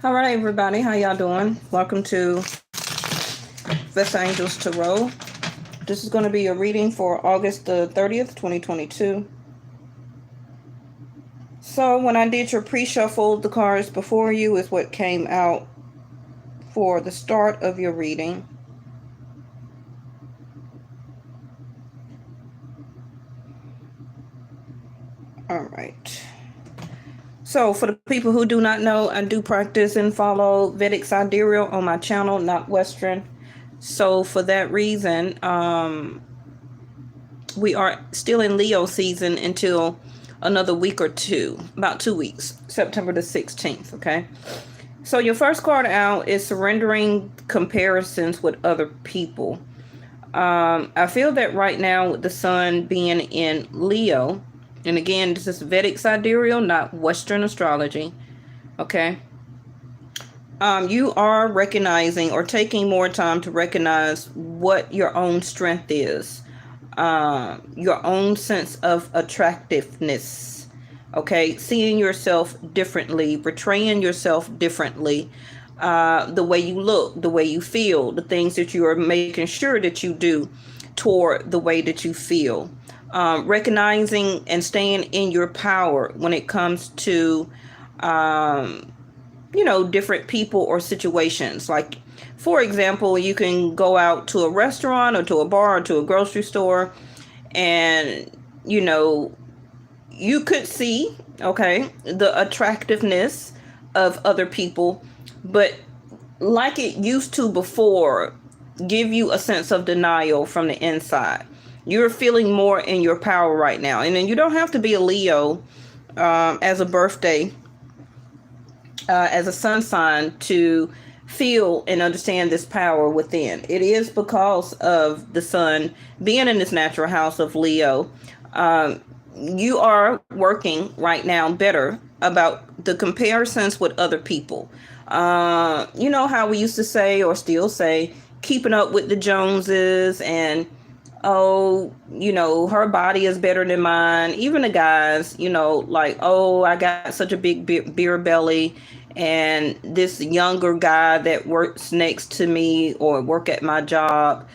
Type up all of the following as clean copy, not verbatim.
All right, everybody, how y'all doing? Welcome to Vesta Angels Tarot. This is going to be a reading for August the 30th, 2022. So when I did your pre-shuffle, the cards before you is what came out for the start of your reading. All right. So for the people who do not know, I do practice and follow Vedic Sidereal on my channel, not Western. So for that reason, we are still in Leo season until another week or two, about 2 weeks, September the 16th, okay? So your first card out is surrendering comparisons with other people. I feel that right now with the sun being in Leo, and again, this is Vedic Sidereal, not Western astrology, okay? You are recognizing or taking more time to recognize what your own strength is, your own sense of attractiveness, okay? Seeing yourself differently, portraying yourself differently, the way you look, the way you feel, the things that you are making sure that you do toward the way that you feel. Recognizing and staying in your power when it comes to, different people or situations. Like, for example, you can go out to a restaurant or to a bar or to a grocery store and, you could see, okay, the attractiveness of other people, but like it used to before, give you a sense of denial from the inside. You're feeling more in your power right now. And then you don't have to be a Leo as a birthday, as a sun sign to feel and understand this power within. It is because of the sun being in this natural house of Leo. You are working right now better about the comparisons with other people. You know how we used to say, or still say, keeping up with the Joneses and, her body is better than mine. Even the guys, like, I got such a big beer belly, and this younger guy that works next to me or work at my job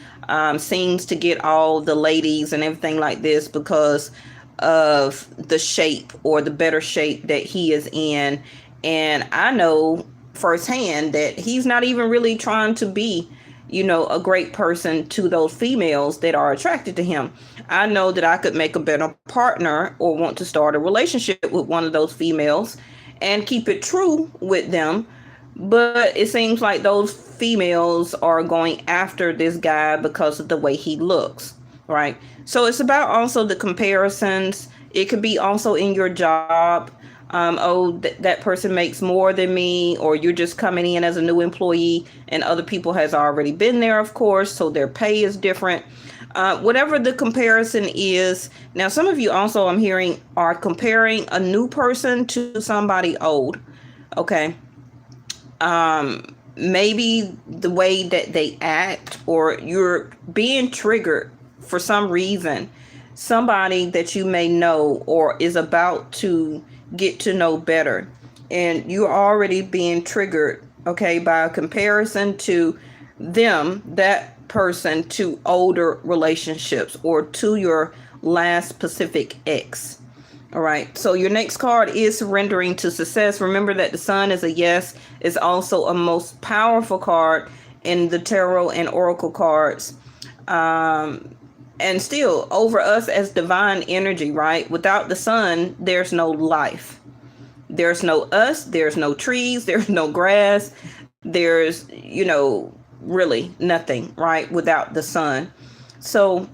seems to get all the ladies and everything like this because of the shape or the better shape that he is in. And I know firsthand that he's not even really trying to be a great person to those females that are attracted to him. I know that I could make a better partner or want to start a relationship with one of those females and keep it true with them. But it seems like those females are going after this guy because of the way he looks, right? So it's about also the comparisons. It could be also in your job. That person makes more than me, or you're just coming in as a new employee and other people has already been there, of course, so their pay is different. Whatever the comparison is. Now, some of you also, I'm hearing, are comparing a new person to somebody old. Okay. Maybe the way that they act, or you're being triggered for some reason. Somebody that you may know or is about to get to know better, and you're already being triggered, okay, by a comparison to them, that person, to older relationships or to your last specific ex. All right, so your next card is surrendering to success. Remember that the sun is a yes, is also a most powerful card in the tarot and oracle cards. And still, over us as divine energy, right? Without the sun, there's no life. There's no us. There's no trees. There's no grass. There's, really nothing, right? Without the sun. So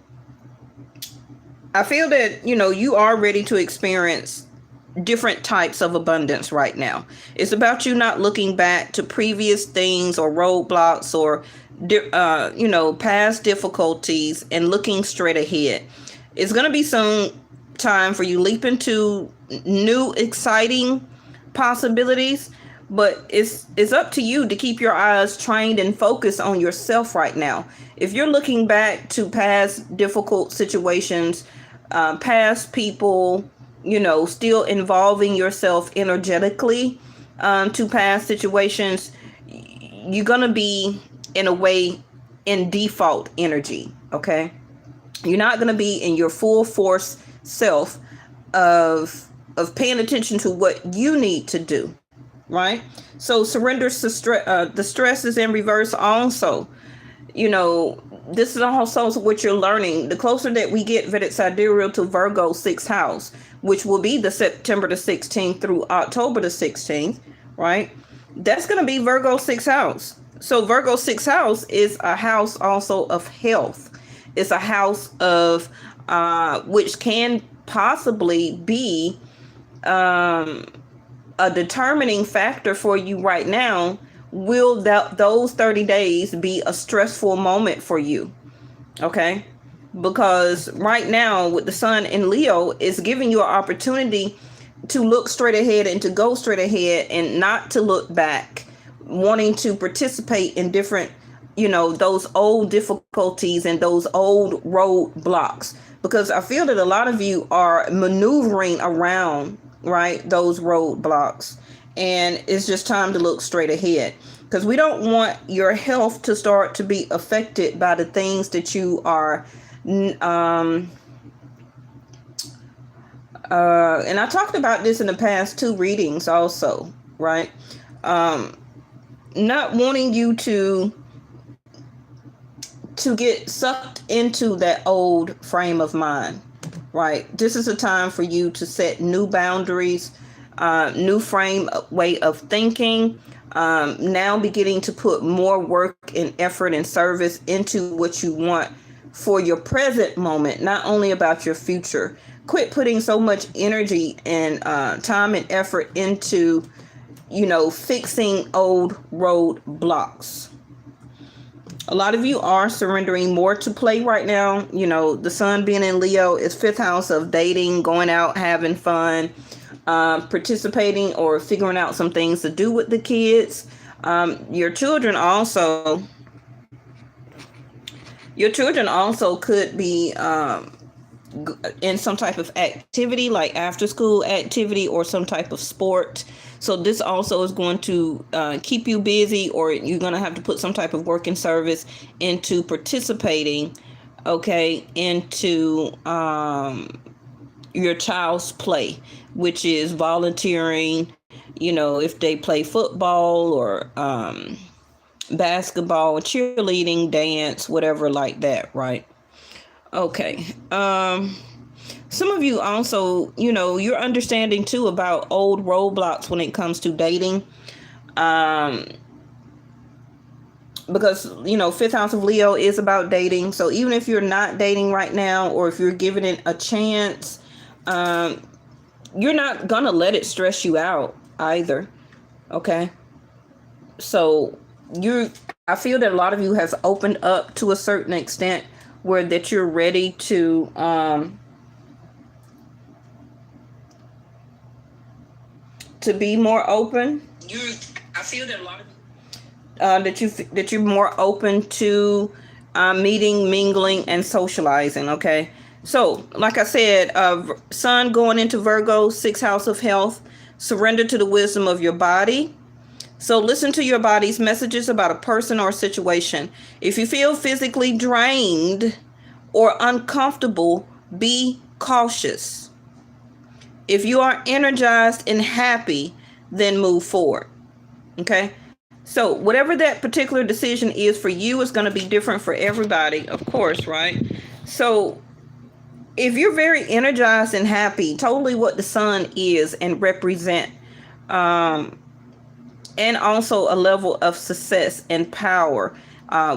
I feel that, you are ready to experience different types of abundance right now. It's about you not looking back to previous things or roadblocks or past difficulties and looking straight ahead. It's going to be some time for you leap into new exciting possibilities, but it's up to you to keep your eyes trained and focused on yourself right now. If you're looking back to past difficult situations, past people, still involving yourself energetically to past situations, you're going to be, in a way, in default energy. Okay. You're not going to be in your full force self of paying attention to what you need to do, right? So surrender to the stress is in reverse also. This is also what you're learning. The closer that we get Vedic Sidereal to Virgo 6th house, which will be the September the 16th through October the 16th, right? That's going to be Virgo 6th house. So Virgo 6th house is a house also of health. It's a house of, which can possibly be a determining factor for you right now. Will those 30 days be a stressful moment for you? Okay. Because right now with the sun in Leo, it's giving you an opportunity to look straight ahead and to go straight ahead and not to look back, wanting to participate in different, those old difficulties and those old roadblocks. Because I feel that a lot of you are maneuvering around, right, those roadblocks. And it's just time to look straight ahead, because we don't want your health to start to be affected by the things that you are. And I talked about this in the past 2 readings also, right? Not wanting you to get sucked into that old frame of mind, right? This is a time for you to set new boundaries, new way of thinking, now beginning to put more work and effort and service into what you want for your present moment, not only about your future. Quit putting so much energy and time and effort into, fixing old road blocks. A lot of you are surrendering more to play right now. The sun being in Leo is 5th house of dating, going out, having fun, participating or figuring out some things to do with the kids. Your children also could be in some type of activity, like after school activity or some type of sport. So this also is going to keep you busy, or you're going to have to put some type of work and service into participating, okay, into your child's play, which is volunteering, if they play football or basketball, cheerleading, dance, whatever like that, right? Okay. Some of you also, you're understanding too about old roadblocks when it comes to dating. Because, 5th house of Leo is about dating. So even if you're not dating right now, or if you're giving it a chance, you're not going to let it stress you out either. Okay. So I feel that a lot of you have opened up to a certain extent where that you're ready to, be more open. I feel that a lot of that you're more open to meeting, mingling, and socializing. Okay, so like I said, sun going into Virgo, 6th house of health. Surrender to the wisdom of your body. So listen to your body's messages about a person or situation. If you feel physically drained or uncomfortable, be cautious. If you are energized and happy, then move forward. Okay. So whatever that particular decision is for you is going to be different for everybody, of course, right? So if you're very energized and happy, totally what the sun is and represent, and also a level of success and power,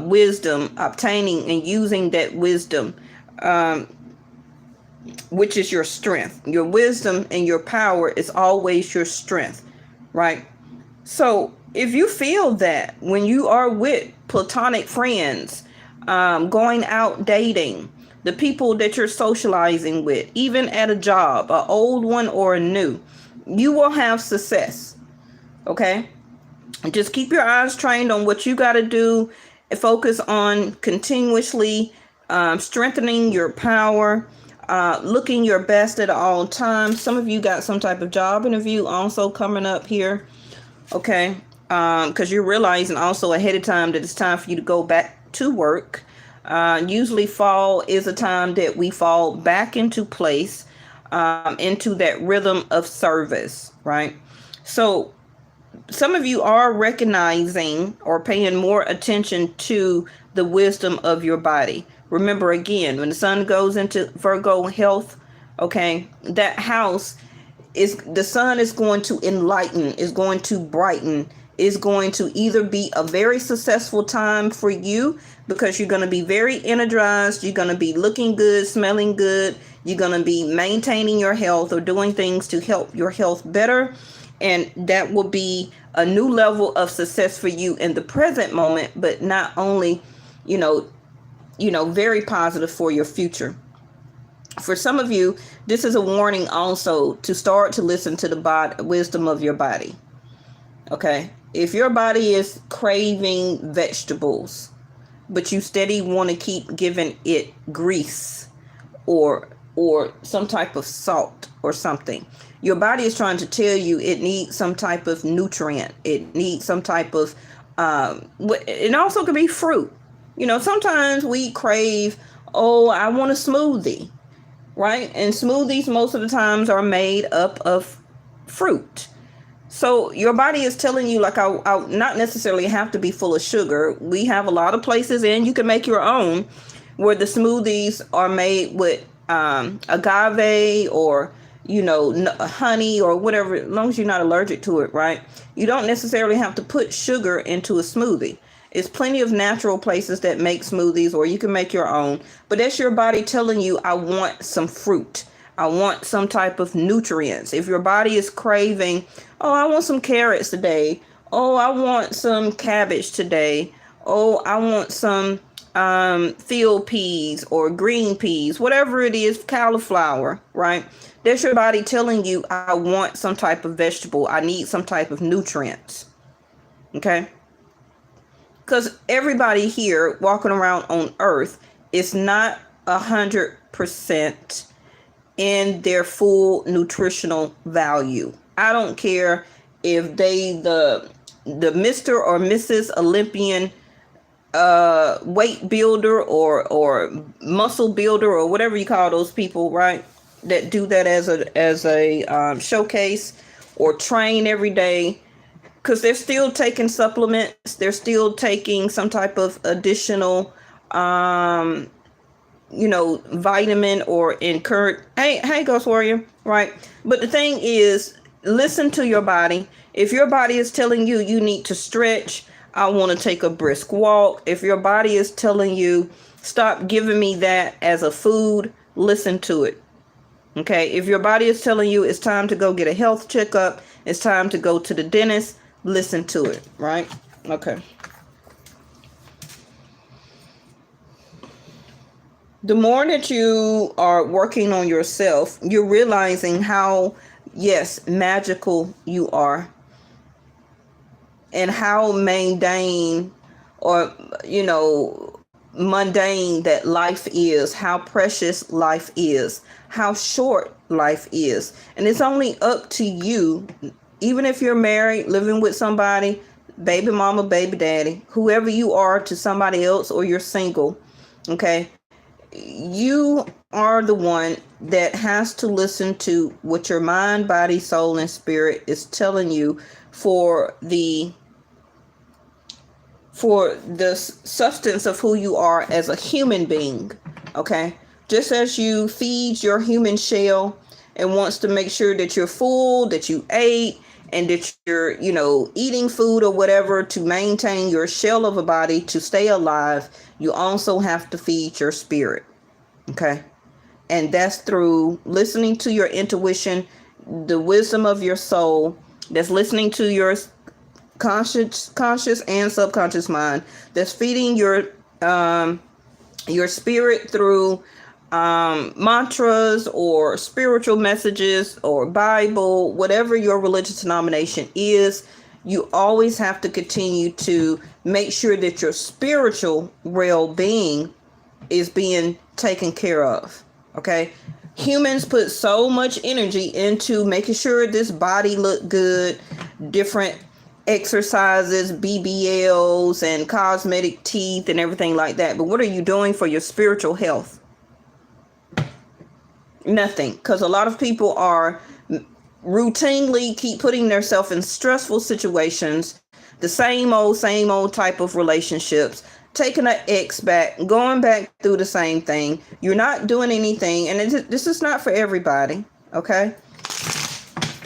wisdom, obtaining and using that wisdom, which is your strength. Your wisdom and your power is always your strength, right? So if you feel that when you are with platonic friends, going out dating, the people that you're socializing with, even at a job, an old one or a new, you will have success. Okay? Just keep your eyes trained on what you got to do and focus on continuously strengthening your power, looking your best at all times. Some of you got some type of job interview also coming up here. Okay. Because you're realizing also ahead of time that it's time for you to go back to work. Usually fall is a time that we fall back into place, into that rhythm of service, right? So some of you are recognizing or paying more attention to the wisdom of your body. Remember, again, when the sun goes into Virgo health, okay, that house is, the sun is going to enlighten, is going to brighten, is going to either be a very successful time for you because you're going to be very energized, you're going to be looking good, smelling good, you're going to be maintaining your health or doing things to help your health better, and that will be a new level of success for you in the present moment, but not only, very positive for your future. For some of you, this is a warning also to start to listen to the wisdom of your body. Okay. If your body is craving vegetables, but you steady want to keep giving it grease or some type of salt or something, your body is trying to tell you it needs some type of nutrient. It needs some type of, it also could be fruit. Sometimes we crave, I want a smoothie, right? And smoothies most of the times are made up of fruit. So your body is telling you, like, I not necessarily have to be full of sugar. We have a lot of places, and you can make your own, where the smoothies are made with agave or, honey or whatever, as long as you're not allergic to it, right? You don't necessarily have to put sugar into a smoothie. It's plenty of natural places that make smoothies, or you can make your own. But that's your body telling you, I want some fruit. I want some type of nutrients. If your body is craving, I want some carrots today. I want some cabbage today. I want some field peas or green peas, whatever it is, cauliflower, right? That's your body telling you, I want some type of vegetable. I need some type of nutrients. Okay? Because everybody here walking around on earth is not 100% in their full nutritional value. I don't care if they the Mr. or Mrs. Olympian weight builder or muscle builder or whatever you call those people, right? That do that as a showcase or train every day, because they're still taking supplements. They're still taking some type of additional vitamin or encourage. Hey, Ghost Warrior, right? But the thing is, listen to your body. If your body is telling you you need to stretch, I want to take a brisk walk. If your body is telling you stop giving me that as a food, listen to it. Okay. If your body is telling you it's time to go get a health checkup, it's time to go to the dentist, listen to it, right? Okay. The more that you are working on yourself, you're realizing how, yes, magical you are, and how mundane or, mundane that life is, how precious life is, how short life is. And it's only up to you, even if you're married, living with somebody, baby mama, baby daddy, whoever you are to somebody else, or you're single, okay? You are the one that has to listen to what your mind, body, soul, and spirit is telling you for the substance of who you are as a human being. Okay. Just as you feed your human shell and wants to make sure that you're full, that you ate, and that you're, eating food or whatever to maintain your shell of a body to stay alive, you also have to feed your spirit. Okay. And that's through listening to your intuition, the wisdom of your soul, that's listening to your conscious and subconscious mind, that's feeding your spirit through mantras or spiritual messages or Bible, whatever your religious denomination is. You always have to continue to make sure that your spiritual well-being is being taken care of. Okay. Humans put so much energy into making sure this body look good, different exercises, BBLs, and cosmetic teeth and everything like that. But what are you doing for your spiritual health? Nothing. Because a lot of people are routinely keep putting themselves in stressful situations, the same old type of relationships, taking an ex back, going back through the same thing. You're not doing anything. And this is not for everybody. Okay.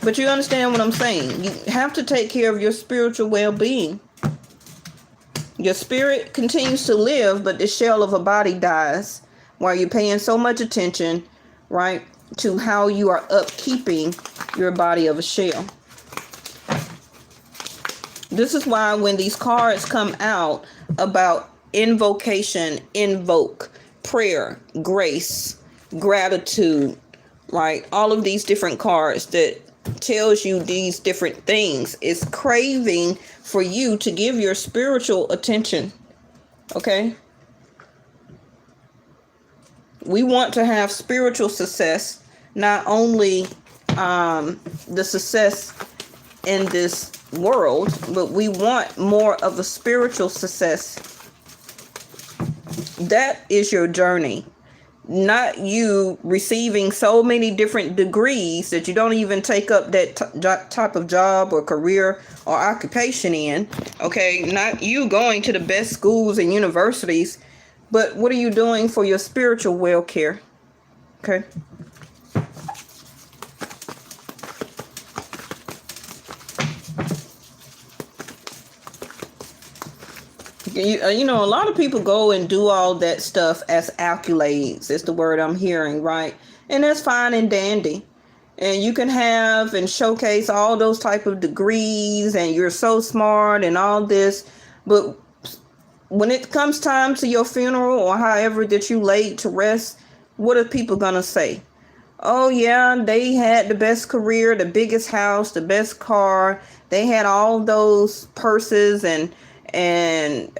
But you understand what I'm saying. You have to take care of your spiritual well-being. Your spirit continues to live, but the shell of a body dies while you're paying so much attention, right, to how you are upkeeping your body of a shell. This is why when these cards come out about invocation, invoke, prayer, grace, gratitude, right, all of these different cards that tells you these different things, is craving for you to give your spiritual attention. Okay? We want to have spiritual success, not only the success in this world, but we want more of a spiritual success. That is your journey. Not you receiving so many different degrees that you don't even take up that type of job or career or occupation in. Okay, not you going to the best schools and universities, but what are you doing for your spiritual well-care? Okay. You know, a lot of people go and do all that stuff as accolades, is the word I'm hearing, right? And that's fine and dandy. And you can have and showcase all those type of degrees and you're so smart and all this. But when it comes time to your funeral or however that you laid to rest, what are people going to say? Oh, yeah, they had the best career, the biggest house, the best car. They had all those purses and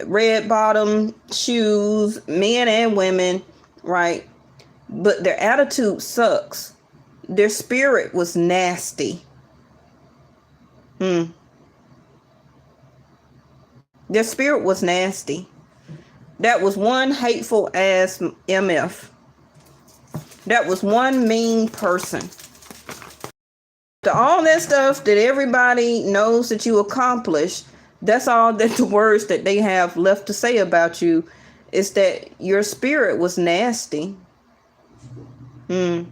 red bottom shoes, men and women, right? But their attitude sucks. Their spirit was nasty. Their spirit was nasty. That was one hateful ass MF. That was one mean person. All that stuff that everybody knows that you accomplished, that's all that the words that they have left to say about you is that your spirit was nasty. When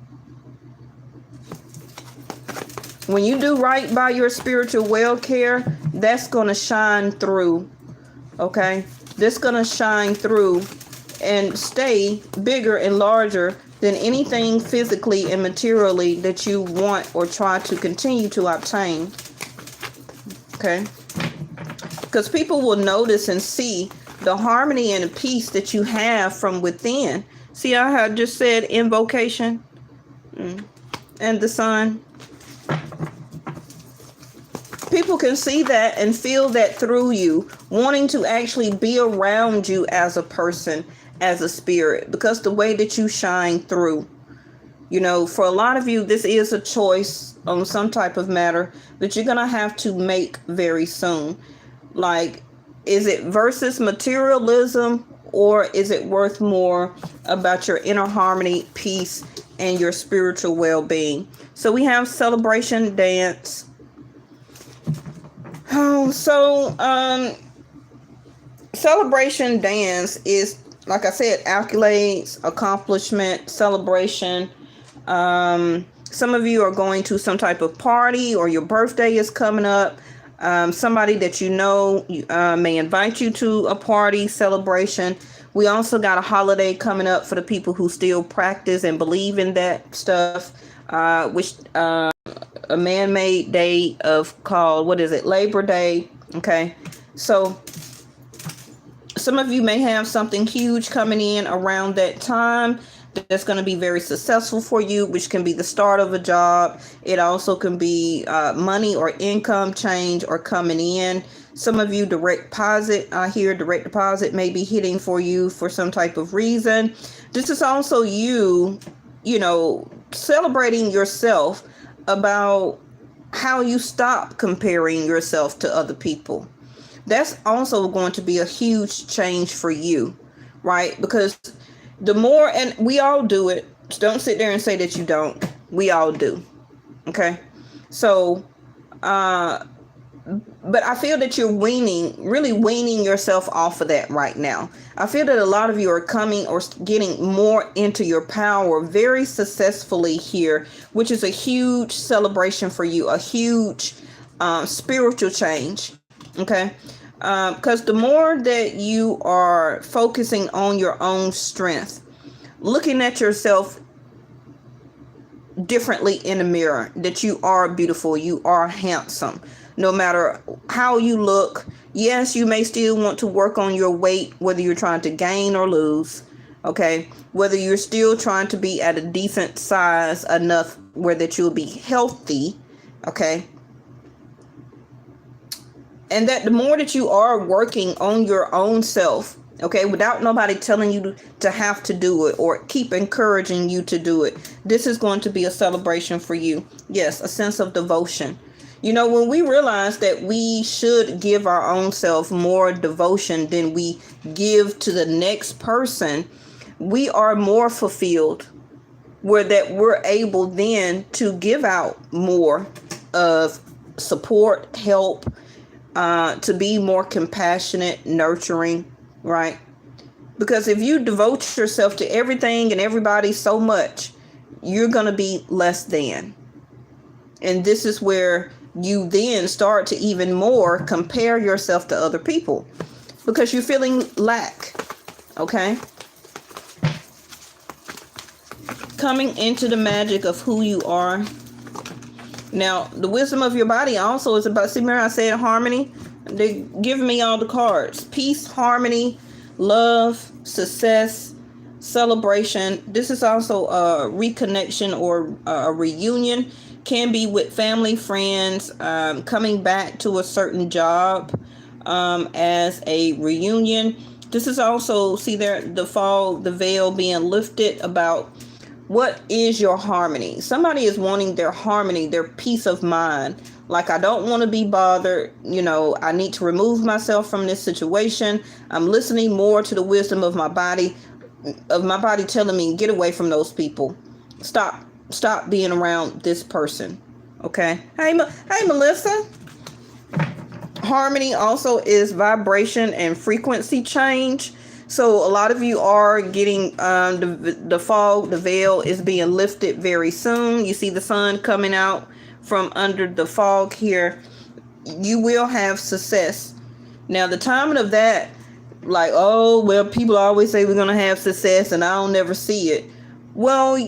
you do right by your spiritual well-care, that's going to shine through. Okay? That's going to shine through and stay bigger and larger than anything physically and materially that you want or try to continue to obtain. Okay? Because people will notice and see the harmony and the peace that you have from within. See how I just said invocation and the sun? People can see that and feel that through you, wanting to actually be around you as a person, as a spirit, because the way that you shine through. You know, for a lot of you, this is a choice on some type of matter that you're going to have to make very soon. Like, is it versus materialism, or is it worth more about your inner harmony, peace, and your spiritual well-being? So we have celebration dance. Celebration dance is, like I said, accolades, accomplishment, celebration. Some of you are going to some type of party, or your birthday is coming up. Somebody that you know may invite you to a party, celebration. We also got a holiday coming up for the people who still practice and believe in that stuff, which a man-made day of called, Labor Day. Okay, so some of you may have something huge coming in around that time that's going to be very successful for you, which can be the start of a job. It also can be money or income change or coming in. Some of you, direct deposit may be hitting for you for some type of reason. This is also you, celebrating yourself about how you stop comparing yourself to other people. That's also going to be a huge change for you, right? Because the more, and we all do it. Don't sit there and say that you don't. We all do. Okay. So, but I feel that you're really weaning yourself off of that right now. I feel that a lot of you are coming or getting more into your power very successfully here, which is a huge celebration for you, a huge spiritual change. Okay. Because the more that you are focusing on your own strength, looking at yourself differently in the mirror, that you are beautiful, you are handsome, no matter how you look. Yes, you may still want to work on your weight, whether you're trying to gain or lose. Okay. Whether you're still trying to be at a decent size enough where that you'll be healthy. Okay. And that the more that you are working on your own self, okay, without nobody telling you to have to do it or keep encouraging you to do it, this is going to be a celebration for you. Yes, a sense of devotion. You know, when we realize that we should give our own self more devotion than we give to the next person, we are more fulfilled, where that we're able then to give out more of support, help, to be more compassionate, nurturing, right? Because if you devote yourself to everything and everybody so much, you're going to be less than. And this is where you then start to even more compare yourself to other people because you're feeling lack. Okay. Coming into the magic of who you are. Now, the wisdom of your body also is about, see, remember I said harmony? They give me all the cards. Peace, harmony, love, success, celebration. This is also a reconnection or a reunion. Can be with family, friends, coming back to a certain job as a reunion. This is also, see there, the fog, the veil being lifted about what is your harmony. Somebody is wanting their harmony, their peace of mind. Like, I don't want to be bothered. You know, I need to remove myself from this situation. I'm listening more to the wisdom of my body telling me, get away from those people. Stop being around this person. Okay. Hey, Melissa. Harmony also is vibration and frequency change. So a lot of you are getting the fog, the veil is being lifted very soon. You see the sun coming out from under the fog here. You will have success. Now, the timing of that, like, oh, well, people always say we're going to have success and I'll never see it. Well,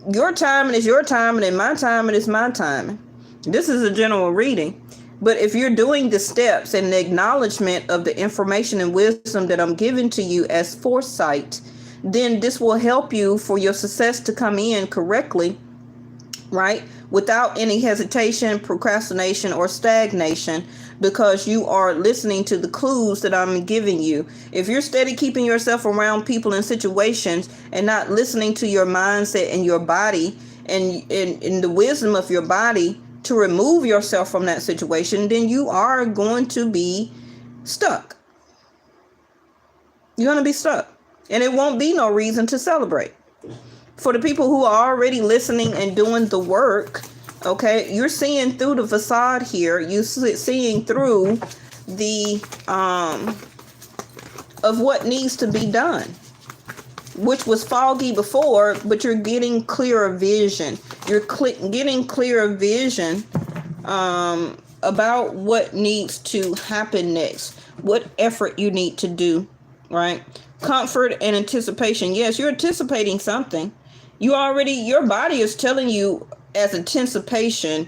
your timing is your timing and my timing is my timing. This is a general reading. But if you're doing the steps and the acknowledgement of the information and wisdom that I'm giving to you as foresight, then this will help you for your success to come in correctly, right? Without any hesitation, procrastination, or stagnation, because you are listening to the clues that I'm giving you. If you're steady keeping yourself around people and situations and not listening to your mindset and your body and in the wisdom of your body to remove yourself from that situation, then you are going to be stuck. You're going to be stuck. And it won't be no reason to celebrate. For the people who are already listening and doing the work, okay, you're seeing through the facade here. You're seeing through the of what needs to be done, which was foggy before, but you're getting clearer vision. You're getting clearer vision about what needs to happen next, what effort you need to do, right? Comfort and anticipation. Yes, you're anticipating something. Your body is telling you as anticipation,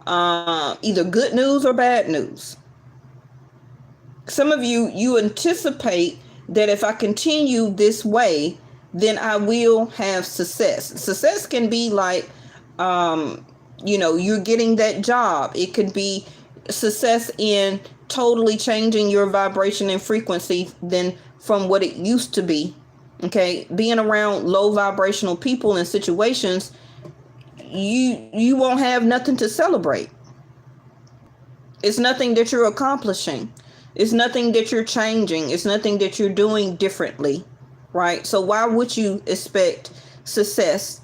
either good news or bad news. Some of you anticipate that if I continue this way, then I will have success. Success can be like, you're getting that job. It could be success in totally changing your vibration and frequency than from what it used to be. Okay. Being around low vibrational people and situations, you won't have nothing to celebrate. It's nothing that you're accomplishing. It's nothing that you're changing. It's nothing that you're doing differently, right? So why would you expect success?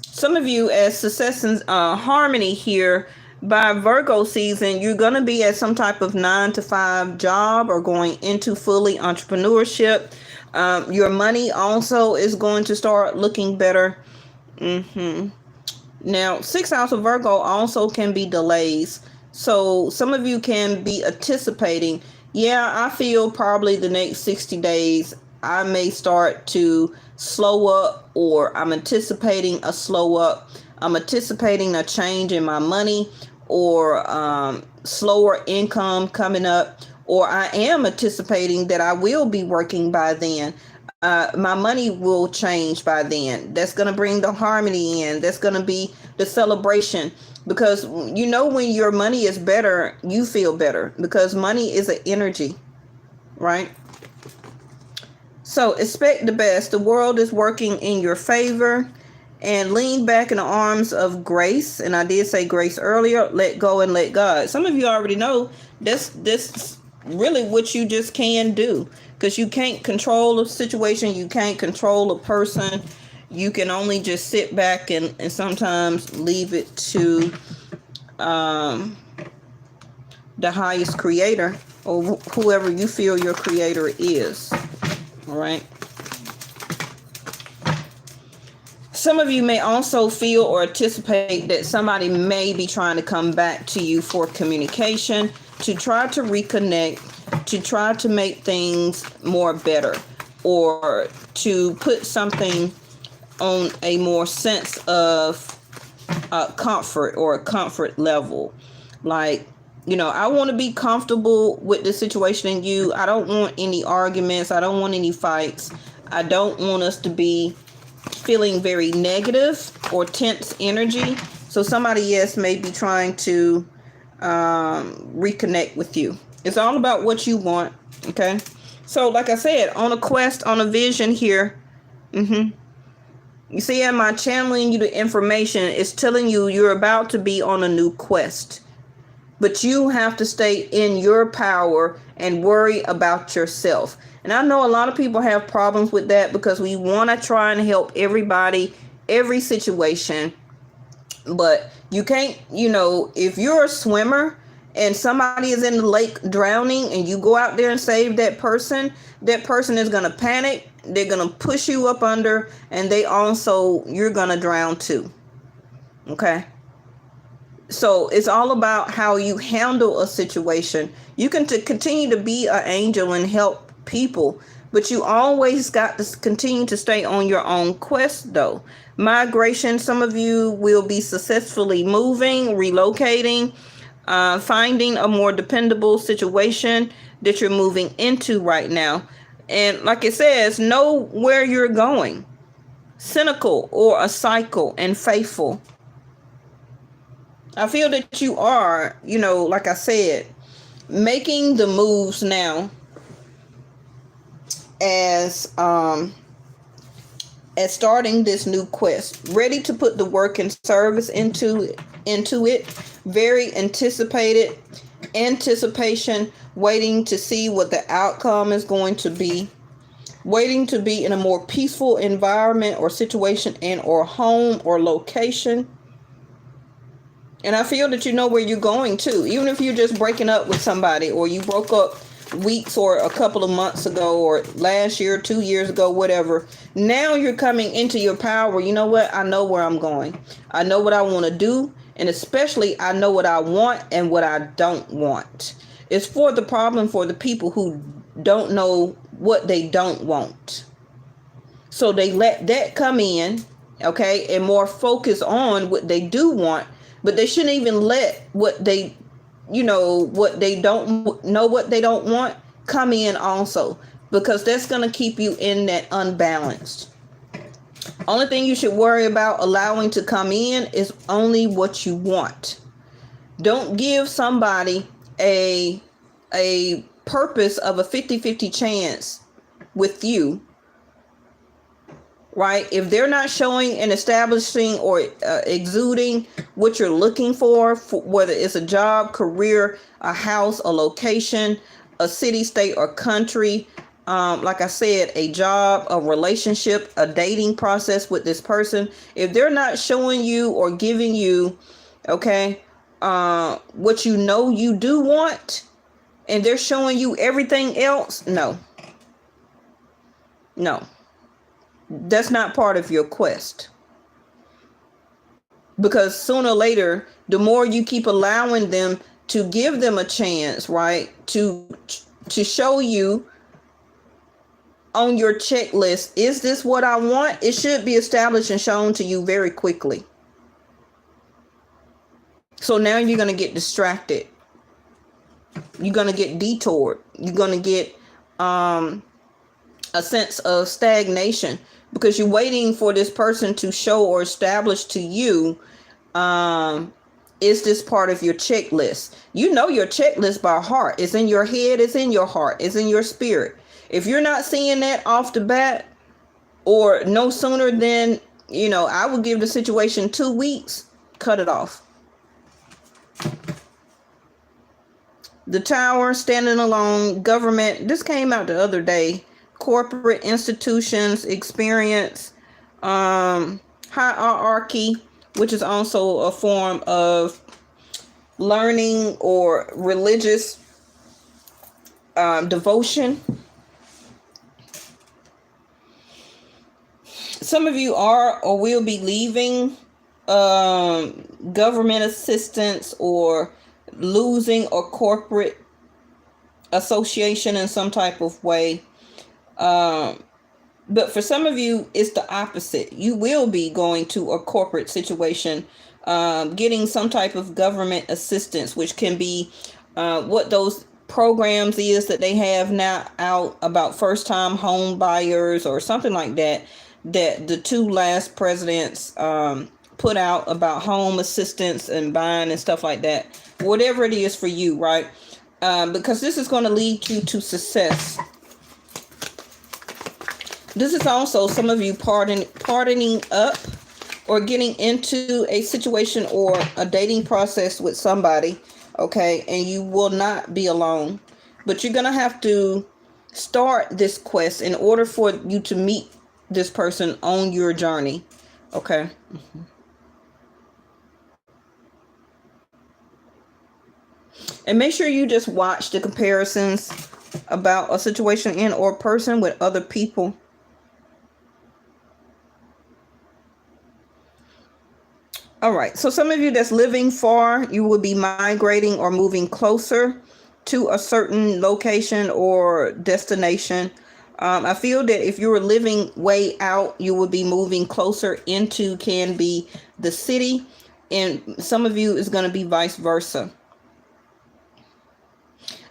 Some of you, as success and harmony here, by Virgo season, you're going to be at some type of 9-to-5 job or going into fully entrepreneurship. Your money also is going to start looking better. Now, 6th house of Virgo also can be delays. So some of you can be anticipating, yeah, I feel probably the next 60 days I may start to slow up, or I'm anticipating a slow up. I'm anticipating a change in my money, or slower income coming up, or I am anticipating that I will be working by then. My money will change by then. That's going to bring the harmony in. That's going to be the celebration, because you know, when your money is better, you feel better, because money is an energy, right? So expect the best. The world is working in your favor, and lean back in the arms of grace. And I did say grace earlier. Let go and let God. Some of you already know this really what you just can do, because you can't control a situation. You can't control a person. You can only just sit back and sometimes leave it to the highest creator, or whoever you feel your creator is. All right. Some of you may also feel or anticipate that somebody may be trying to come back to you for communication, to try to reconnect, to try to make things more better, or to put something on a more sense of comfort, or a comfort level. Like, you know, I want to be comfortable with the situation in you. I don't want any arguments. I don't want any fights. I don't want us to be feeling very negative or tense energy. So somebody, yes, may be trying to reconnect with you. It's all about what you want. Okay. So like I said, on a quest, on a vision here. You see, am I channeling you the information? It's telling you you're about to be on a new quest. But you have to stay in your power and worry about yourself. And I know a lot of people have problems with that, because we want to try and help everybody, every situation. But you can't, you know, if you're a swimmer and somebody is in the lake drowning and you go out there and save that person is going to panic. They're going to push you up under, and you're going to drown too. Okay. So it's all about how you handle a situation. You can continue to be an angel and help people, but you always got to continue to stay on your own quest though. Migration, some of you will be successfully moving, relocating, finding a more dependable situation that you're moving into right now. And like it says, know where you're going. Cynical or a cycle, and faithful. I feel that you are, you know, like I said, making the moves now as starting this new quest, ready to put the work and service into it. Very anticipation, waiting to see what the outcome is going to be, waiting to be in a more peaceful environment or situation, and or home or location. And I feel that you know where you're going to, even if you're just breaking up with somebody, or you broke up weeks or a couple of months ago, or last year, 2 years ago, whatever. Now you're coming into your power. You know what? I know where I'm going. I know what I want to do. And especially I know what I want and what I don't want. It's for the problem for the people who don't know what they don't want. So they let that come in, okay, and more focus on what they do want. But they shouldn't even let what they don't want come in also, because that's going to keep you in that unbalanced. Only thing you should worry about allowing to come in is only what you want. Don't give somebody a purpose of a 50-50 chance with you right? If they're not showing and establishing or exuding what you're looking for, whether it's a job, career, a house, a location, a city, state, or country, like I said, a job, a relationship, a dating process with this person, if they're not showing you or giving you, okay, what you know you do want, and they're showing you everything else, no, that's not part of your quest. Because sooner or later, the more you keep allowing them to give them a chance, right, to show you on your checklist, is this what I want? It should be established and shown to you very quickly. So now you're going to get distracted. You're going to get detoured. You're going to get a sense of stagnation because you're waiting for this person to show or establish to you, is this part of your checklist? You know your checklist by heart. It's in your head. It's in your heart. It's in your spirit. If you're not seeing that off the bat, or no sooner than, I would give the situation 2 weeks, cut it off. The Tower, standing alone, government. This came out the other day. Corporate institutions, experience, hierarchy, which is also a form of learning or religious devotion. Some of you are or will be leaving government assistance or losing a corporate association in some type of way. But for some of you, it's the opposite. You will be going to a corporate situation, getting some type of government assistance, which can be what those programs is that they have now out about first-time home buyers or something like that, that the 2 last presidents put out about home assistance and buying and stuff like that. Whatever it is for you, right? Because this is going to lead you to success. This is also some of you pardoning up or getting into a situation or a dating process with somebody, okay? And you will not be alone. But you're going to have to start this quest in order for you to meet this person on your journey, okay? Mm-hmm. And make sure you just watch the comparisons about a situation in or person with other people. All right. So some of you that's living far, you will be migrating or moving closer to a certain location or destination. I feel that if you were living way out, you will be moving closer into can be the city. And some of you is going to be vice versa.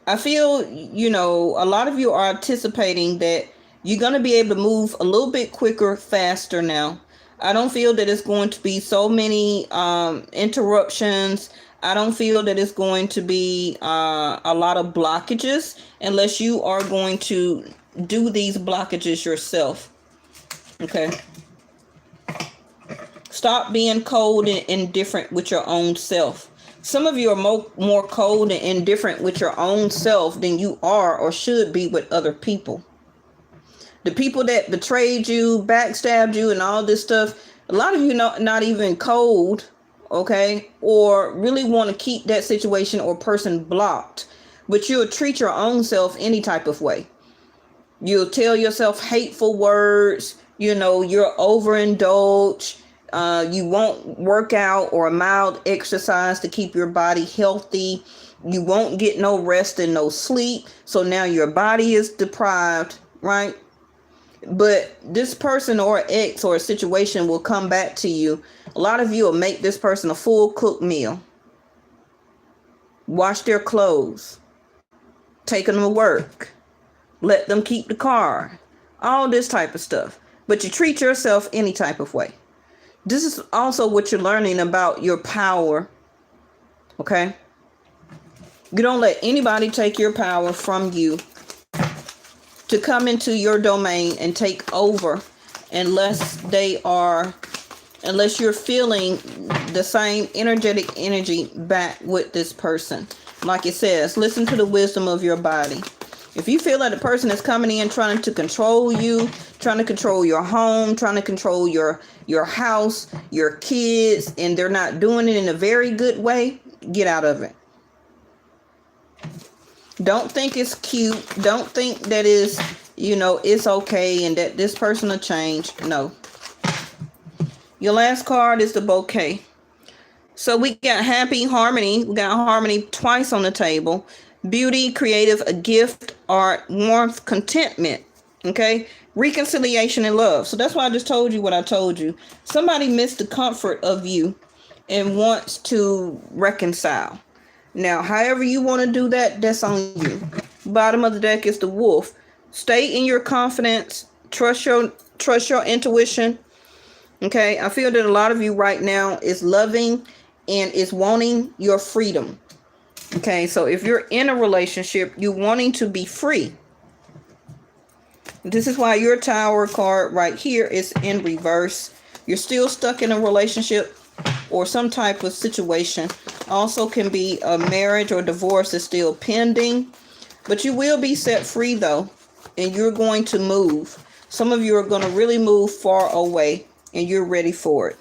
I feel, a lot of you are anticipating that you're going to be able to move a little bit quicker, faster now. I don't feel that it's going to be so many interruptions. I don't feel that it's going to be a lot of blockages unless you are going to do these blockages yourself. Okay. Stop being cold and indifferent with your own self. Some of you are more cold and indifferent with your own self than you are or should be with other people. The people that betrayed you, backstabbed you, and all this stuff, a lot of you not even cold, okay, or really want to keep that situation or person blocked, but you'll treat your own self any type of way. You'll tell yourself hateful words, you're overindulged. You won't work out or a mild exercise to keep your body healthy. You won't get no rest and no sleep. So now your body is deprived, right? But this person or ex or a situation will come back to you. A lot of you will make this person a full cooked meal. Wash their clothes. Take them to work. Let them keep the car. All this type of stuff. But you treat yourself any type of way. This is also what you're learning about your power. Okay? You don't let anybody take your power from you to come into your domain and take over unless you're feeling the same energetic energy back with this person. Like it says, listen to the wisdom of your body. If you feel that a person is coming in trying to control you, trying to control your home, trying to control your house, your kids, and they're not doing it in a very good way, get out of it. Don't think it's cute. Don't think that it's okay and that this person will change. No. Your last card is the bouquet. So we got happy, harmony. We got harmony twice on the table. Beauty, creative, a gift, art, warmth, contentment. Okay? Reconciliation and love. So that's why I just told you what I told you. Somebody missed the comfort of you and wants to reconcile. Now, however you want to do that, that's on you. Bottom of the deck is the wolf. Stay in your confidence. Trust your intuition. Okay? I feel that a lot of you right now is loving and is wanting your freedom. Okay, so if you're in a relationship, you're wanting to be free. This is why your Tower card right here is in reverse. You're still stuck in a relationship or some type of situation. Also can be a marriage or divorce is still pending. But you will be set free though. And you're going to move. Some of you are going to really move far away. And you're ready for it.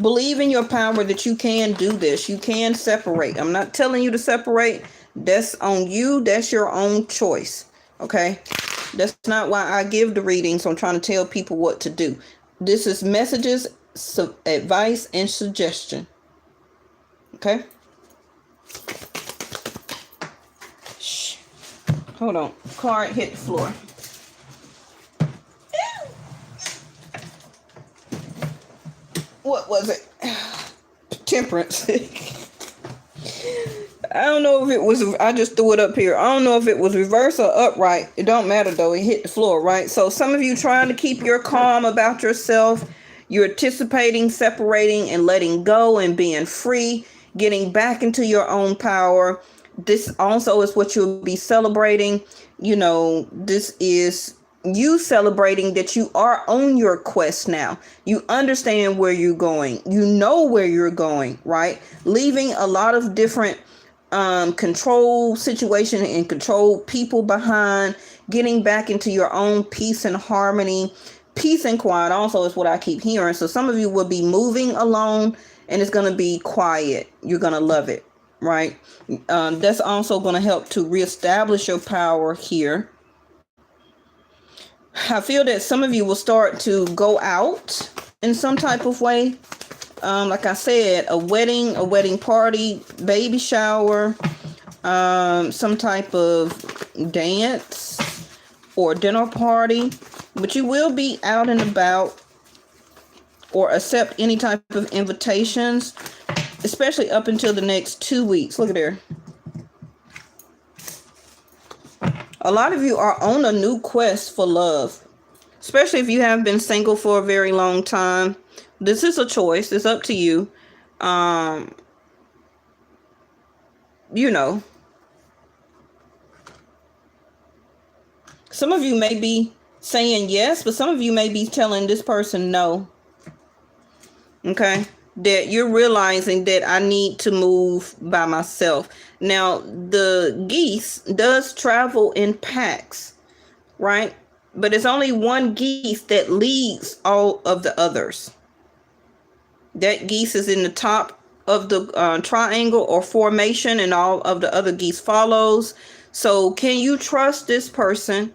Believe in your power that you can do this. You can separate. I'm not telling you to separate. That's on you. That's your own choice. Okay? That's not why I give the readings. I'm trying to tell people what to do. This is messages, advice, and suggestion. Okay? Shh. Hold on. Card hit the floor. What was it? Temperance. I don't know if it was, I just threw it up here. I don't know if it was reverse or upright. It don't matter though. It hit the floor, right? So some of you trying to keep your calm about yourself. You're anticipating, separating, and letting go and being free, getting back into your own power. This also is what you'll be celebrating. This is you celebrating that you are on your quest now. You understand where you're going. You know where you're going, right? Leaving a lot of different control situation and control people behind, getting back into your own peace and harmony. Peace and quiet also is what I keep hearing. So some of you will be moving alone and it's going to be quiet. You're going to love it, right? That's also going to help to reestablish your power here. I feel that some of you will start to go out in some type of way. Like I said, a wedding party, baby shower, some type of dance or dinner party. But you will be out and about or accept any type of invitations, especially up until the next 2 weeks. Look at there. A lot of you are on a new quest for love, especially if you have been single for a very long time. This is a choice. It's up to you. Some of you may be saying yes, but some of you may be telling this person no. Okay? That you're realizing that I need to move by myself. Now, the geese does travel in packs, right? But it's only one geese that leads all of the others. That geese is in the top of the triangle or formation, and all of the other geese follows. So can you trust this person?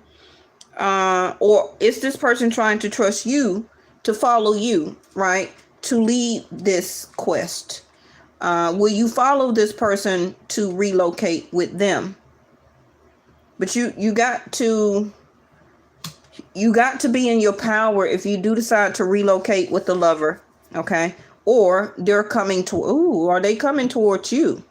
Or is this person trying to trust you to follow you, right? To lead this quest? Will you follow this person to relocate with them? But you got to be in your power if you do decide to relocate with the lover, okay? Or they're coming to, are they coming towards you?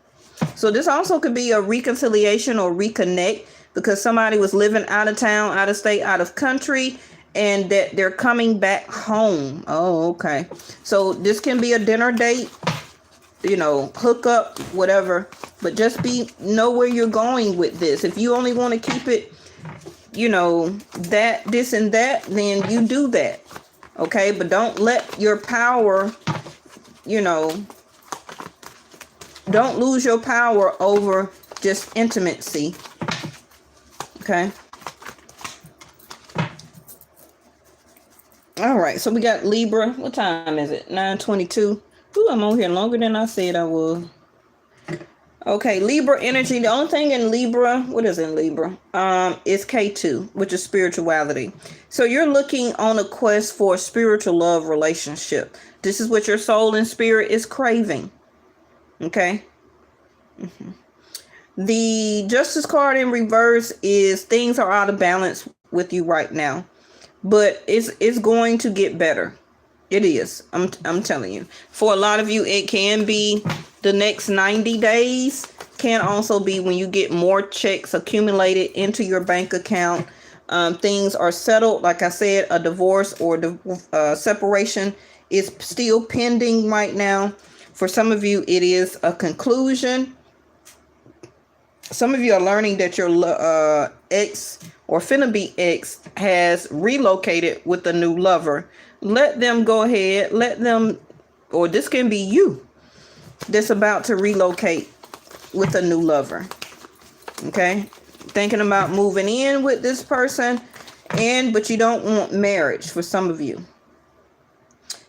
So this also could be a reconciliation or reconnect, because somebody was living out of town, out of state, out of country, and that they're coming back home. Oh, okay. So this can be a dinner date, hook up, whatever. But just know where you're going with this. If you only want to keep it that, this, and that, then you do that. Okay, but don't let your power, don't lose your power over just intimacy. Okay. All right, so we got Libra. What time is it? 9:22. Ooh, I'm on here longer than I said I would. Okay, Libra energy. The only thing in Libra, what is in Libra? Is K2, which is spirituality. So you're looking on a quest for a spiritual love relationship. This is what your soul and spirit is craving. Okay. The Justice card in reverse is things are out of balance with you right now, but it's going to get better. It is. I'm telling you. For a lot of you, it can be the next 90 days. Can also be when you get more checks accumulated into your bank account. Things are settled. Like I said, a divorce or separation is still pending right now. For some of you, it is a conclusion. Some of you are learning that your ex or finna be ex has relocated with a new lover. Let them go ahead. Let them, or this can be you that's about to relocate with a new lover. Okay. Thinking about moving in with this person, but you don't want marriage for some of you.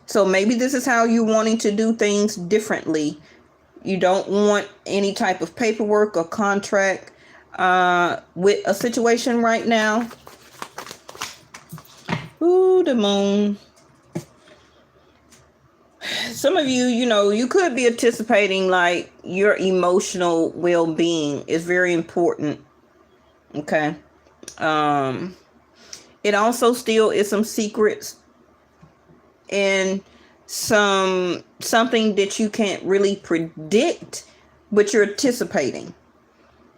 So maybe this is how you're wanting to do things differently. You don't want any type of paperwork or contract with a situation right now. Ooh, the moon. Some of you, you could be anticipating like your emotional well-being is very important. Okay. It also still is some secrets and something that you can't really predict, but you're anticipating.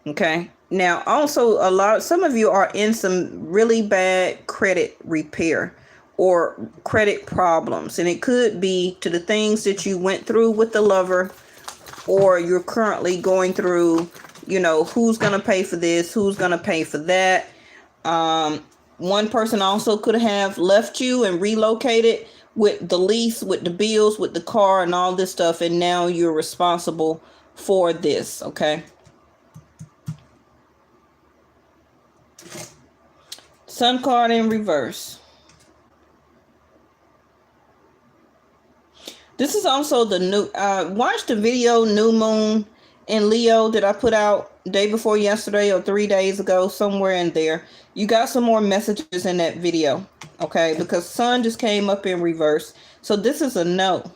Okay. Now, also some of you are in some really bad credit repair or credit problems, and it could be to the things that you went through with the lover, or you're currently going through, who's going to pay for this, who's going to pay for that. One person also could have left you and relocated with the lease, with the bills, with the car and all this stuff, and now you're responsible for this. Okay. Sun card in reverse. This is also the new, watch the video New Moon in Leo that I put out day before yesterday or 3 days ago, somewhere in there. You got some more messages in that video, okay? Because Sun just came up in reverse. So this is a no.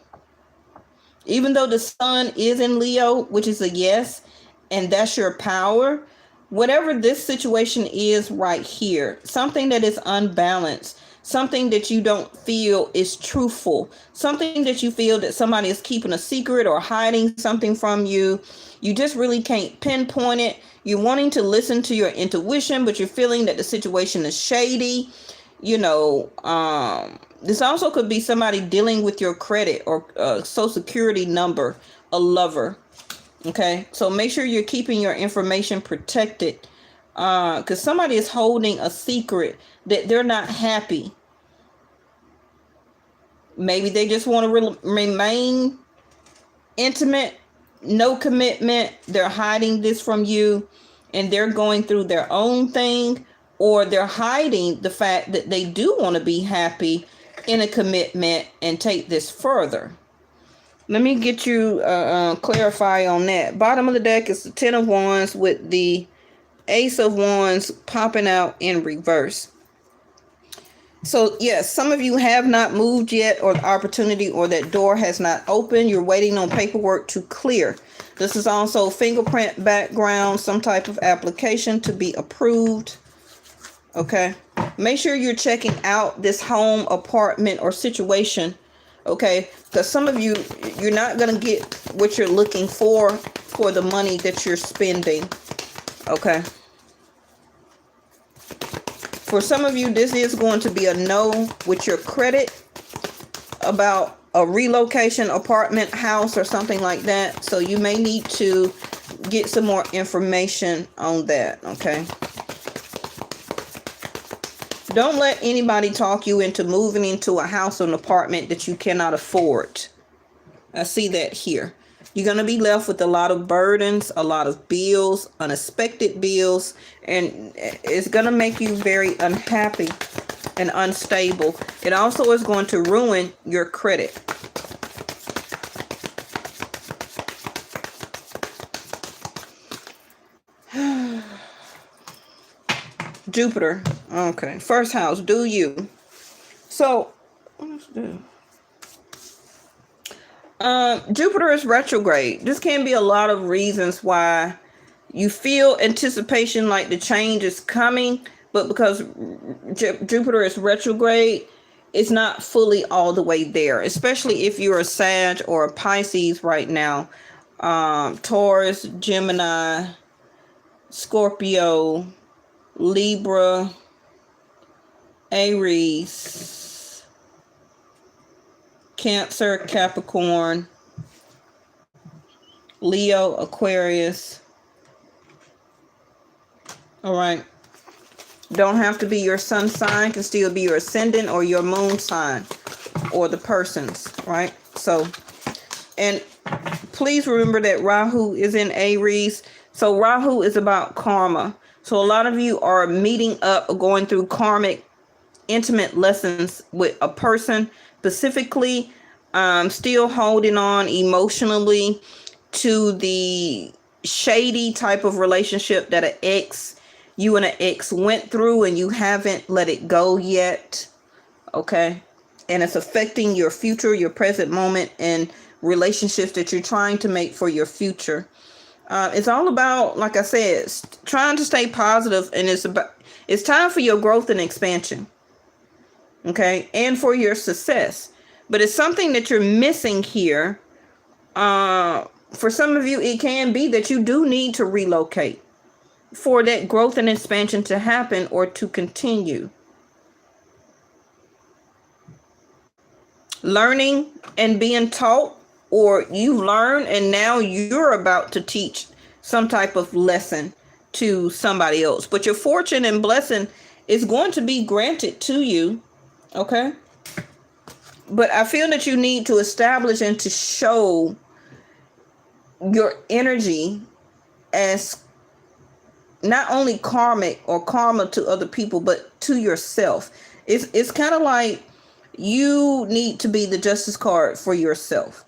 Even though the Sun is in Leo, which is a yes, and that's your power, whatever this situation is right here, something that is unbalanced, something that you don't feel is truthful, something that you feel that somebody is keeping a secret or hiding something from you. You just really can't pinpoint it. You're wanting to listen to your intuition, but you're feeling that the situation is shady. This also could be somebody dealing with your credit or social security number, a lover. Okay, so make sure you're keeping your information protected, because somebody is holding a secret that they're not happy. Maybe they just want to remain intimate, no commitment. They're hiding this from you, and they're going through their own thing, or they're hiding the fact that they do want to be happy in a commitment and take this further. Let me get you clarify on that. Bottom of the deck is the 10 of Wands with the Ace of Wands popping out in reverse. So yes, some of you have not moved yet, or the opportunity or that door has not opened. You're waiting on paperwork to clear. This is also fingerprint background, some type of application to be approved. Okay. Make sure you're checking out this home, apartment, or situation. Okay. Because some of you, you're not going to get what you're looking for the money that you're spending. Okay. For some of you, this is going to be a no with your credit about a relocation, apartment, house, or something like that. So you may need to get some more information on that. Okay. Don't let anybody talk you into moving into a house or an apartment that you cannot afford. I see that here. You're going to be left with a lot of burdens, a lot of bills, unexpected bills, and it's going to make you very unhappy and unstable. It also is going to ruin your credit. Jupiter. Okay. First house, do you. So, what's this? Jupiter is retrograde. This can be a lot of reasons why you feel anticipation like the change is coming, but because Jupiter is retrograde, it's not fully all the way there, especially if you're a Sag or a Pisces right now. Taurus, Gemini, Scorpio, Libra, Aries, Cancer, Capricorn, Leo, Aquarius. All right. Don't have to be your sun sign, can still be your ascendant or your moon sign or the person's, right? So, and please remember that Rahu is in Aries. So Rahu is about karma. So a lot of you are meeting up or going through karmic, intimate lessons with a person, specifically still holding on emotionally to the shady type of relationship that you and an ex went through and you haven't let it go yet. Okay. And it's affecting your future, your present moment, and relationships that you're trying to make for your future. It's all about, like I said, trying to stay positive, and it's time for your growth and expansion. Okay. And for your success. But it's something that you're missing here. For some of you, it can be that you do need to relocate for that growth and expansion to happen or to continue. Learning and being taught, or you've learned and now you're about to teach some type of lesson to somebody else. But your fortune and blessing is going to be granted to you. Okay. But I feel that you need to establish and to show your energy as not only karmic or karma to other people, but to yourself. It's kind of like you need to be the justice card for yourself.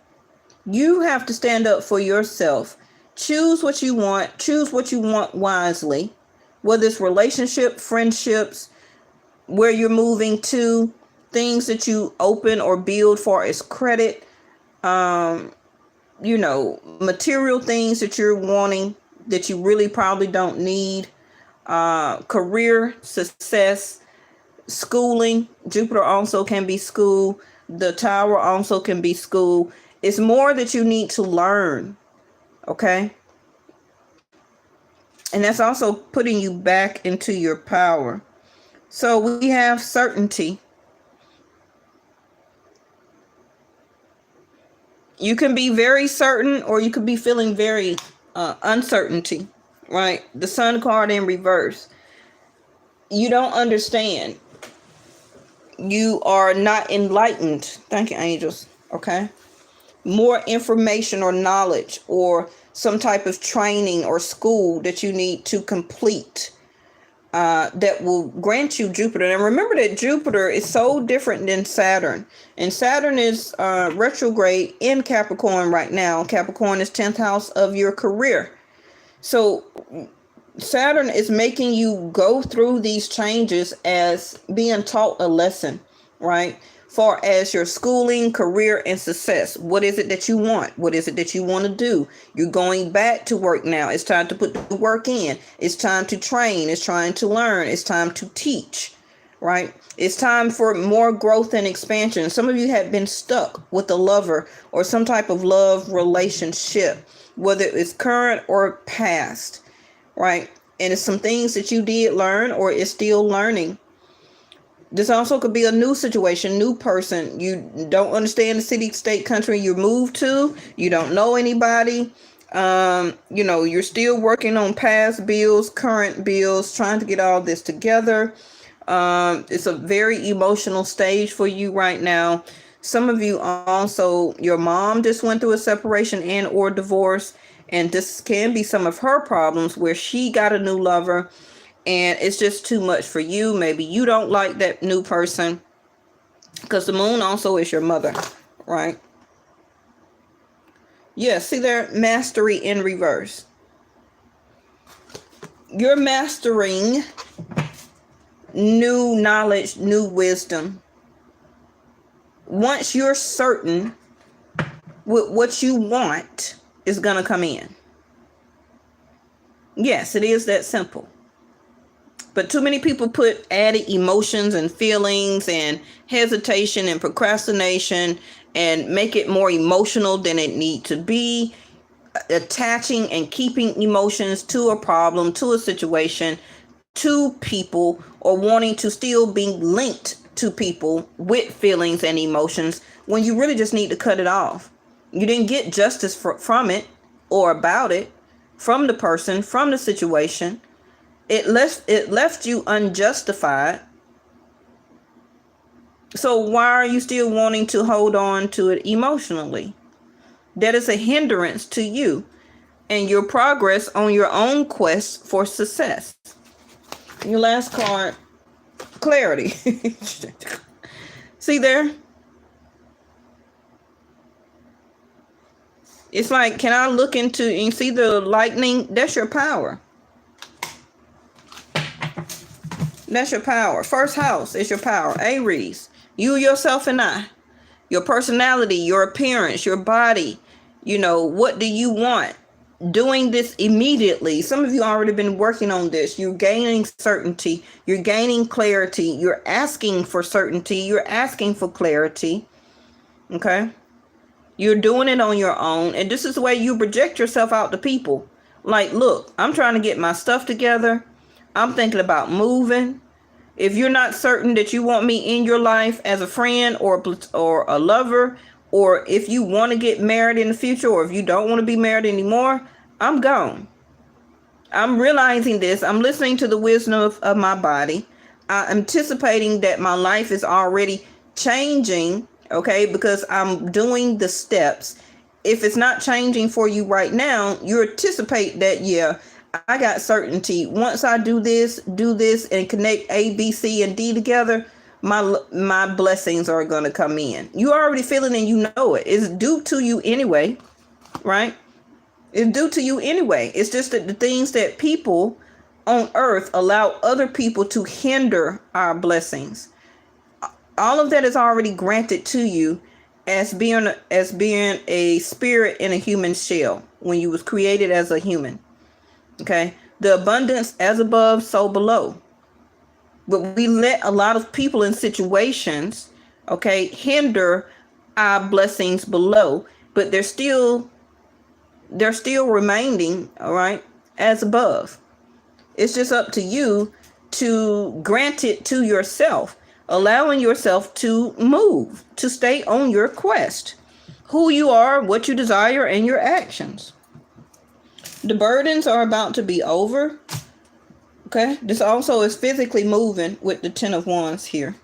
You have to stand up for yourself. Choose what you want. Choose what you want wisely. Whether it's relationship, friendships, where you're moving to, things that you open or build for as credit, material things that you're wanting that you really probably don't need, career success, schooling. Jupiter also can be school. The Tower also can be school. It's more that you need to learn. Okay. And that's also putting you back into your power. So we have certainty. You can be very certain, or you could be feeling very uncertainty, right? The Sun card in reverse. You don't understand. You are not enlightened. Thank you, angels. Okay. More information or knowledge or some type of training or school that you need to complete that will grant you Jupiter. And remember that Jupiter is so different than Saturn. And Saturn is retrograde in Capricorn right now. Capricorn is 10th house of your career. So Saturn is making you go through these changes as being taught a lesson, right? Far as your schooling, career, and success. What is it that you want? What is it that you want to do? You're going back to work now. It's time to put the work in. It's time to train. It's trying to learn. It's time to teach, right? It's time for more growth and expansion. Some of you have been stuck with a lover or some type of love relationship, whether it's current or past, right? And it's some things that you did learn or is still learning. This also could be a new situation, new person. You don't understand the city, state, country you moved to. You don't know anybody. You're still working on past bills, current bills, trying to get all this together. It's a very emotional stage for you right now. Some of you also, your mom just went through a separation and or divorce, and this can be some of her problems where she got a new lover and it's just too much for you. Maybe you don't like that new person, because the moon also is your mother, right? Yeah, see there, mastery in reverse. You're mastering new knowledge, new wisdom. Once you're certain with what you want is going to come in. Yes, it is that simple. But too many people put added emotions and feelings and hesitation and procrastination and make it more emotional than it need to be, attaching and keeping emotions to a problem, to a situation, to people, or wanting to still be linked to people with feelings and emotions when you really just need to cut it off. You didn't get justice from it or about it, from the person, from the situation. It left you unjustified. So why are you still wanting to hold on to it emotionally? That is a hindrance to you and your progress on your own quest for success. Your last card, clarity. See there? It's like, can I look into and see the lightning? That's your power. That's your power. First house is your power. Aries, you, yourself, and I. Your personality, your appearance, your body. You know, what do you want? Doing this immediately. Some of you already been working on this. You're gaining certainty. You're gaining clarity. You're asking for certainty. You're asking for clarity. Okay? You're doing it on your own. And this is the way you project yourself out to people. Like, look, I'm trying to get my stuff together. I'm thinking about moving. If you're not certain that you want me in your life as a friend or a lover, or if you want to get married in the future, or if you don't want to be married anymore, I'm gone. I'm realizing this. I'm listening to the wisdom of my body. I'm anticipating that my life is already changing, okay, because I'm doing the steps. If it's not changing for you right now, you anticipate that, yeah, I got certainty. Once I do this, and connect A, B, C, and D together, my blessings are going to come in. You already feel it and you know it. It's due to you anyway, right? It's due to you anyway. It's just that the things that people on earth allow other people to hinder our blessings. All of that is already granted to you as being a spirit in a human shell when you was created as a human. Okay, the abundance as above, so below. But we let a lot of people in situations, okay, hinder our blessings below, but they're still remaining, all right, as above. It's just up to you to grant it to yourself, allowing yourself to move, to stay on your quest, who you are, what you desire, and your actions. The burdens are about to be over. Okay, this also is physically moving with the 10 of Wands here.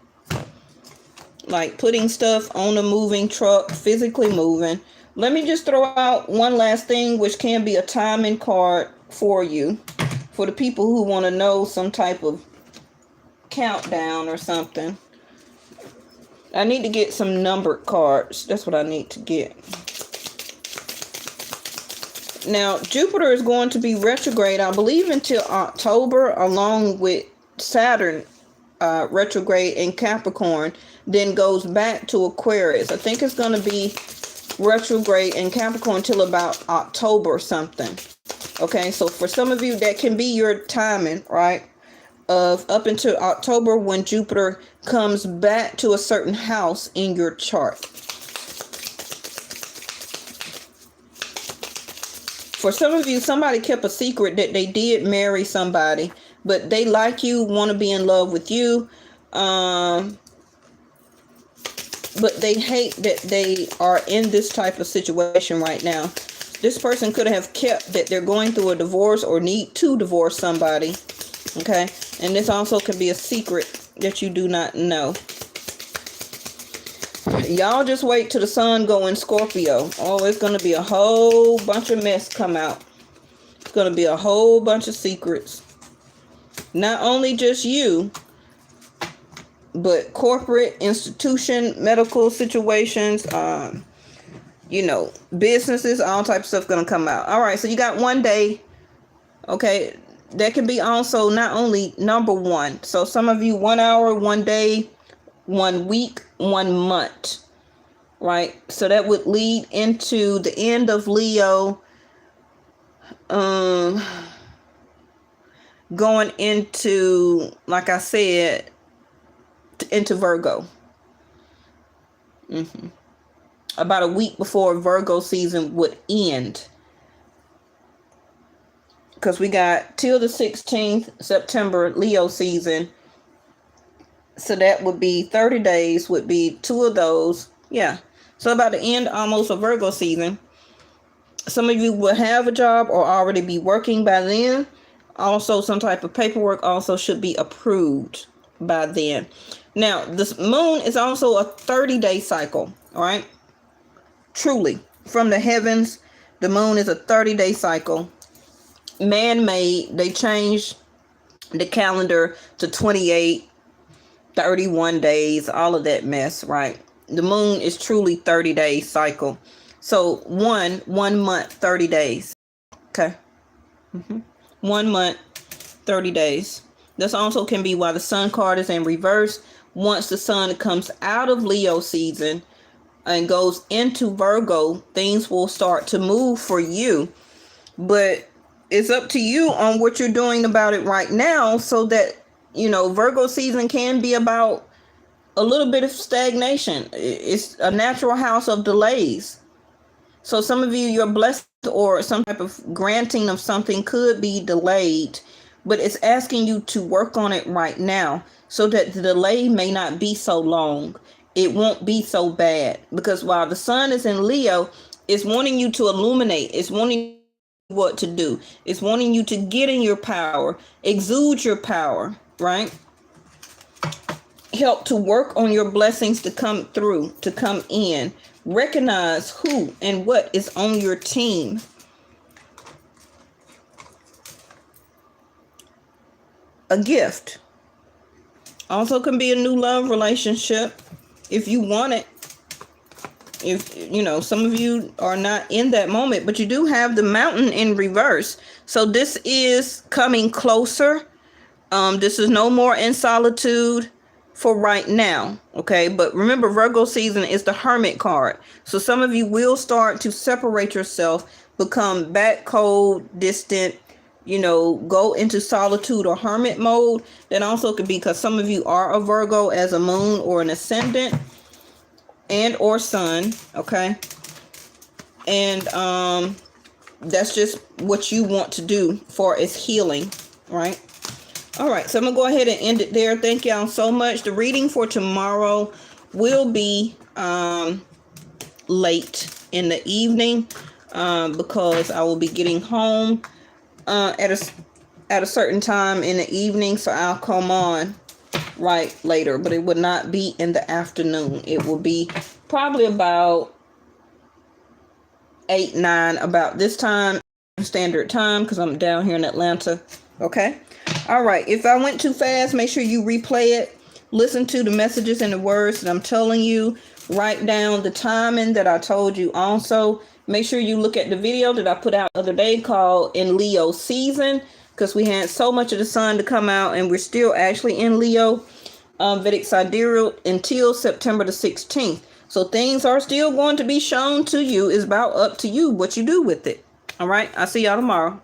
Like putting stuff on a moving truck, physically moving. Let me just throw out one last thing, which can be a timing card for you. For the people who want to know some type of countdown or something. I need to get some numbered cards. That's what I need to get. Now, Jupiter is going to be retrograde, I believe, until October, along with Saturn retrograde in Capricorn, then goes back to Aquarius. I think it's going to be retrograde in Capricorn till about October or something. Okay, so for some of you, that can be your timing, right? Of up until October when Jupiter comes back to a certain house in your chart. For some of you, somebody kept a secret that they did marry somebody, but they like you, want to be in love with you, but they hate that they are in this type of situation right now. This person could have kept that they're going through a divorce or need to divorce somebody, okay? And this also can be a secret that you do not know. Y'all just wait till the sun go in Scorpio. Oh, it's going to be a whole bunch of mess come out. It's going to be a whole bunch of secrets. Not only just you, but corporate, institution, medical situations, businesses, all types of stuff going to come out. All right, so you got one day. Okay, that can be also not only number one. So some of you 1 hour, 1 day, 1 week, 1 month, right? So that would lead into the end of Leo, going into, like I said, into Virgo. About a week before Virgo season would end. Because we got till the 16th September Leo season. So that would be 30 days, would be 2 of those. Yeah. So about the end almost of Virgo season. Some of you will have a job or already be working by then. Also, some type of paperwork also should be approved by then. Now, this moon is also a 30-day cycle. All right. Truly, from the heavens, the moon is a 30-day cycle. Man-made. They changed the calendar to 28, 31 days, all of that mess, right? The moon is truly 30-day cycle. So one month, 30 days. Okay. 1 month, 30 days. This also can be why the sun card is in reverse. Once the sun comes out of Leo season and goes into Virgo, things will start to move for you. But it's up to you on what you're doing about it right now, so that, Virgo season can be about a little bit of stagnation. It's a natural house of delays. So some of you, you're blessed, or some type of granting of something could be delayed, but it's asking you to work on it right now so that the delay may not be so long. It won't be so bad, because while the sun is in Leo, it's wanting you to illuminate. It's wanting what to do. It's wanting you to get in your power, exude your power, right? Help to work on your blessings to come through, to come in. Recognize who and what is on your team. A gift. Also can be a new love relationship if you want it. If some of you are not in that moment, but you do have the mountain in reverse. So this is coming closer. This is no more in solitude for right now. Okay. But remember, Virgo season is the Hermit card. So some of you will start to separate yourself, become back cold, distant, go into solitude or hermit mode. That also could be because some of you are a Virgo as a moon or an ascendant and or sun. Okay. And that's just what you want to do for its healing, right? All right, so I'm gonna go ahead and end it there. Thank y'all so much. The reading for tomorrow will be late in the evening because I will be getting home at a certain time in the evening, so I'll come on right later, but it would not be in the afternoon. It will be probably about 8, 9, about this time, standard time, because I'm down here in Atlanta. Okay. All right. If I went too fast, make sure you replay it. Listen to the messages and the words that I'm telling you. Write down the timing that I told you. Also, make sure you look at the video that I put out the other day called In Leo Season, because we had so much of the sun to come out and we're still actually in Leo Vedic Sidereal until September the 16th. So things are still going to be shown to you. It's about up to you what you do with it. All right. I'll see y'all tomorrow.